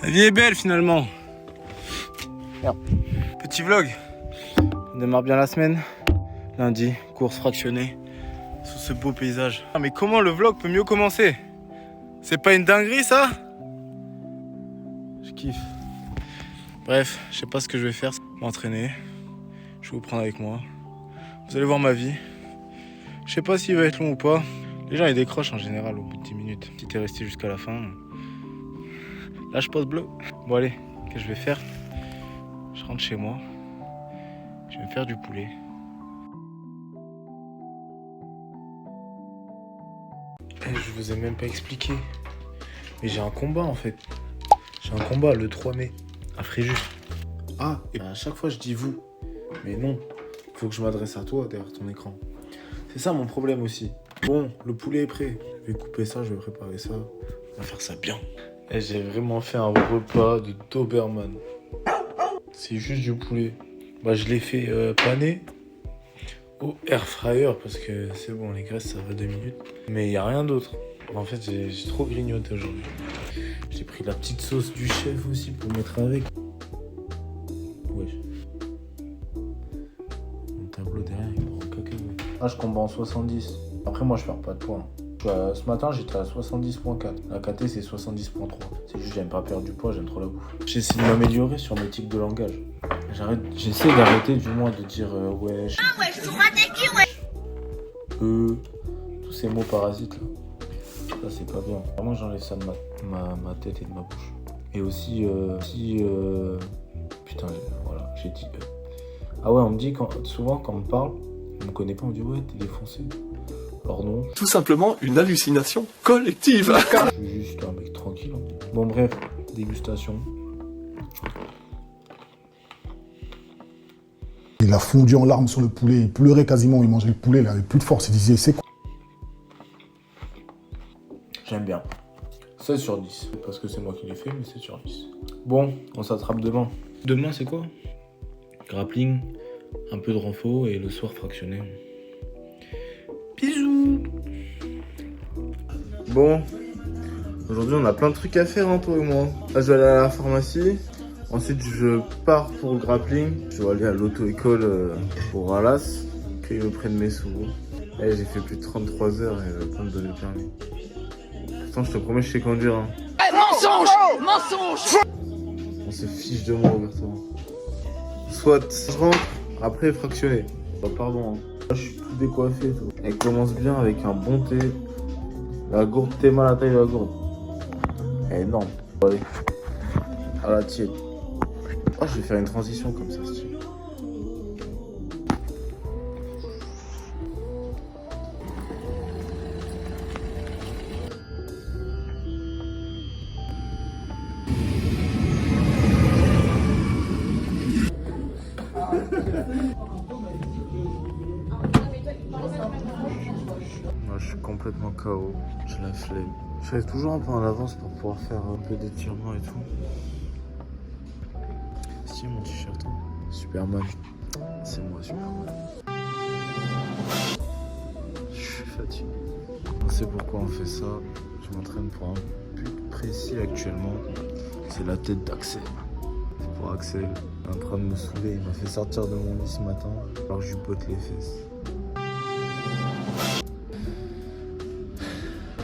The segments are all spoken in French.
La vie est belle finalement. Merde. Petit vlog. On démarre bien la semaine. Lundi, course fractionnée. Sous ce beau paysage. Ah mais comment le vlog peut mieux commencer? C'est pas une dinguerie ça? Je kiffe. Bref, je sais pas ce que je vais faire. M'entraîner. Je vais vous prendre avec moi. Vous allez voir ma vie. Je sais pas s'il va être long ou pas. Les gens ils décrochent en général au bout de 10 minutes. Si t'es resté jusqu'à la fin. Là je pose bleu. Bon allez, qu'est-ce que je vais faire? Je rentre chez moi. Je vais me faire du poulet. Je vous ai même pas expliqué. Mais j'ai un combat en fait. J'ai un combat le 3 mai à Fréjus. Ah, et à chaque fois je dis vous. Mais non, faut que je m'adresse à toi derrière ton écran. C'est ça mon problème aussi. Bon, le poulet est prêt. Je vais couper ça, je vais préparer ça. On va faire ça bien. Et j'ai vraiment fait un repas de Doberman. C'est juste du poulet. Bah je l'ai fait paner au air fryer parce que c'est bon, les graisses ça va 2 minutes. Mais il n'y a rien d'autre. En fait, j'ai trop grignoté aujourd'hui. J'ai pris la petite sauce du chef aussi pour mettre avec. Wesh. Mon tableau derrière, il prend cacahuète. Ah, je combat en 70. Après, moi, je perds pas de poids. Ce matin, j'étais à 70.4. La KT, c'est 70.3. C'est juste, j'aime pas perdre du poids, j'aime trop la bouffe. J'essaie de m'améliorer sur mes tics de langage. J'essaie d'arrêter du moins de dire wesh. Ah ouais, je crois des qui, ouais. Tous ces mots parasites là. Ça c'est pas bien. Vraiment j'enlève ça de ma tête et de ma bouche. Et aussi putain voilà, j'ai dit Ah ouais, on me dit souvent quand on me parle, on me connaît pas, on me dit ouais t'es défoncé. Alors non. Tout simplement une hallucination collective. Je suis juste un mec tranquille. Bon bref, dégustation. Il a fondu en larmes sur le poulet, il pleurait quasiment, il mangeait le poulet, il avait plus de force, il disait c'est quoi? J'aime bien. 16 sur 10. Parce que c'est moi qui l'ai fait, mais 16 sur 10. Bon, on s'attrape demain. Demain, c'est quoi? Grappling, un peu de renfort et le soir fractionné. Bisous. Bon, aujourd'hui on a plein de trucs à faire, hein, toi et moi. Là, je vais aller à la pharmacie. Ensuite, je pars pour le grappling. Je vais aller à l'auto-école pour Alas, qu'ils me prennent mes sous. Et j'ai fait plus de 33 heures et elle va pas me donner le permis. Pourtant, je te promets, je sais conduire. Hein. Hey, mensonge! Mensonge! On se fiche de moi, Roberto. Soit je rentre, après fractionner. Oh, pardon. Hein. Là, je suis tout décoiffé. Tout. Elle commence bien avec un bon thé. La gourde, t'es mal à la taille de la gourde. Elle est énorme. Allez. À la tienne. Oh, je vais faire une transition comme ça, style. Moi, je suis complètement KO. J'ai la flemme. Je fais toujours un peu en avance pour pouvoir faire un peu d'étirement et tout. C'est mon t-shirt. Hein. Superman. C'est moi, Superman. Je suis fatigué. On sait pourquoi on fait ça. Je m'entraîne pour un but précis actuellement. C'est la tête d'Axel. C'est pour Axel. Il est en train de me saouler. Il m'a fait sortir de mon lit ce matin. Alors que je lui botte les fesses.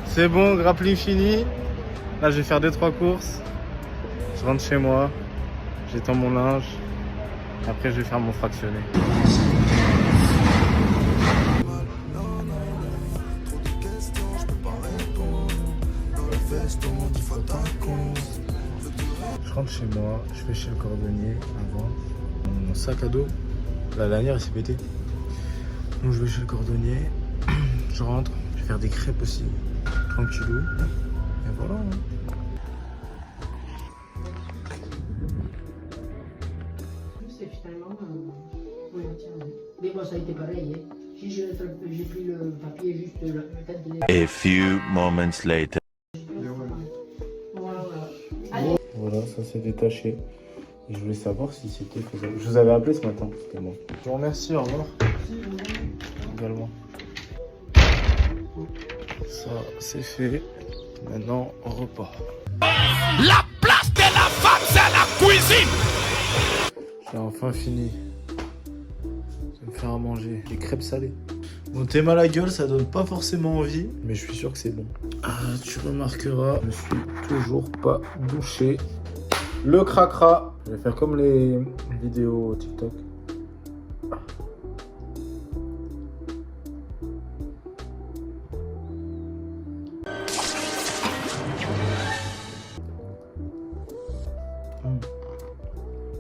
C'est bon, grappling fini. Là, je vais faire 2-3 courses. Je rentre chez moi. J'étends mon linge. Après, je vais faire mon fractionné. Je rentre chez moi. Je vais chez le cordonnier avant. Mon sac à dos, la lanière, il s'est pété. Donc, je vais chez le cordonnier. Je rentre. Je vais faire des crêpes aussi. Tranquillou. Et voilà. Hein. Finalement, oui, tiens, mais moi ça a été pareil. Hein. J'ai pris le papier juste la tête de A few moments later. Voilà, ça s'est détaché. Et je voulais savoir si c'était faisable. Je vous avais appelé ce matin, c'était moi. Je vous remercie, au revoir. Également. Ça, c'est fait. Maintenant, on repart. La place de la J'ai enfin fini. Je vais me faire à manger. Des crêpes salées. Bon, t'es mal à la gueule, ça donne pas forcément envie, mais je suis sûr que c'est bon. Ah, tu remarqueras, je suis toujours pas bouché. Le cracra. Je vais faire comme les vidéos TikTok.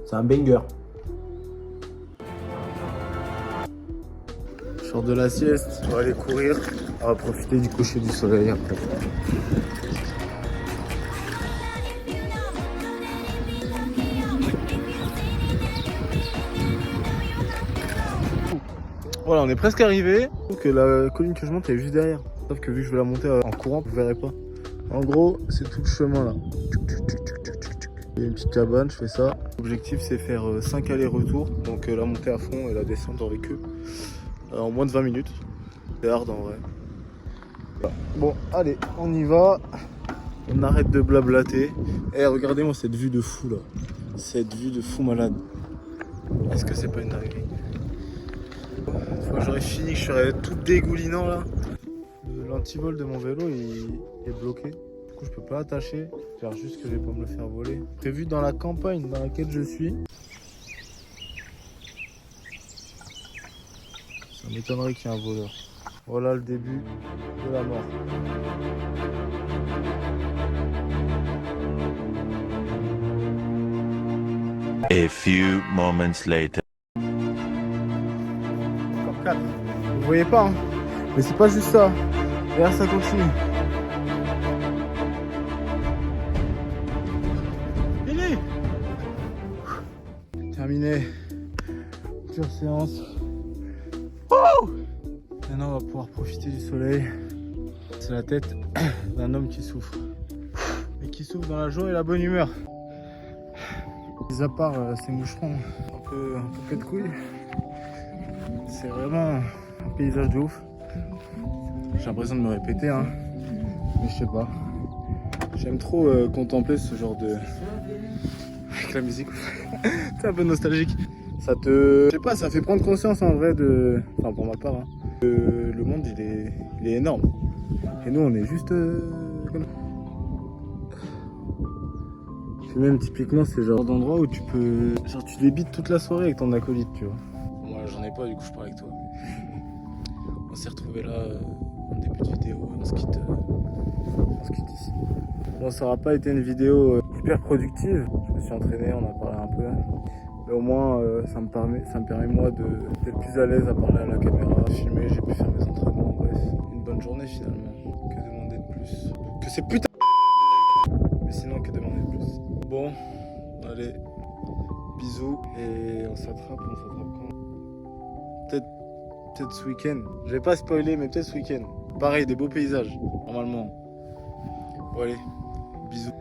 C'est un banger. Je sors de la sieste, on va aller courir. On va profiter du coucher du soleil après. Voilà, on est presque arrivé. Donc la colline que je monte elle est juste derrière. Sauf que vu que je vais la monter en courant, vous verrez pas. En gros, c'est tout le chemin là. Il y a une petite cabane, je fais ça. L'objectif c'est faire 5 allers-retours. Donc la montée à fond et la descente avec eux. En moins de 20 minutes. C'est hard en vrai. Voilà. Bon, allez, on y va. On arrête de blablater. Eh, regardez-moi cette vue de fou là. Cette vue de fou malade. Est-ce que c'est pas une dinguerie? Une fois que j'aurai fini, que je serai tout dégoulinant là. L'antivol de mon vélo il est bloqué. Du coup, je peux pas attacher. J'espère juste que je vais pas me le faire voler. Prévu dans la campagne dans laquelle je suis. Ça m'étonnerait qu'il y ait un voleur. Voilà le début de la mort. A few moments later. Encore 4. Vous voyez pas, hein? Mais c'est pas juste ça. Derrière, ça continue. Fini. Terminé. Dure séance. Maintenant, on va pouvoir profiter du soleil. C'est la tête d'un homme qui souffre. Mais qui souffre dans la joie et la bonne humeur. Mis à part ces moucherons un peu fait de couilles, c'est vraiment un paysage de ouf. J'ai l'impression de me répéter, hein. Mais je sais pas. J'aime trop contempler ce genre de... Avec la musique. C'est un peu nostalgique. Ça te... Je sais pas, ça fait prendre conscience en vrai de... Enfin pour ma part, hein. Le monde il est énorme. Et nous on est juste comme... Puis même typiquement c'est le genre d'endroit où tu peux... Genre tu débites toute la soirée avec ton acolyte, tu vois. Moi j'en ai pas, du coup je parle avec toi. On s'est retrouvés là en début de vidéo, on se quitte ici. Bon, ça aura pas été une vidéo hyper productive. Je me suis entraîné, on a parlé un peu. Mais au moins ça me permet moi d'être plus à l'aise à parler à la caméra, filmer, j'ai pu faire mes entraînements, bref. Une bonne journée finalement. Que demander de plus? Que c'est putain. Mais sinon que demander de plus? Bon, allez, bisous et on s'attrape quand? Peut-être ce week-end. Je vais pas spoiler, mais peut-être ce week-end. Pareil, des beaux paysages, normalement. Bon allez, bisous.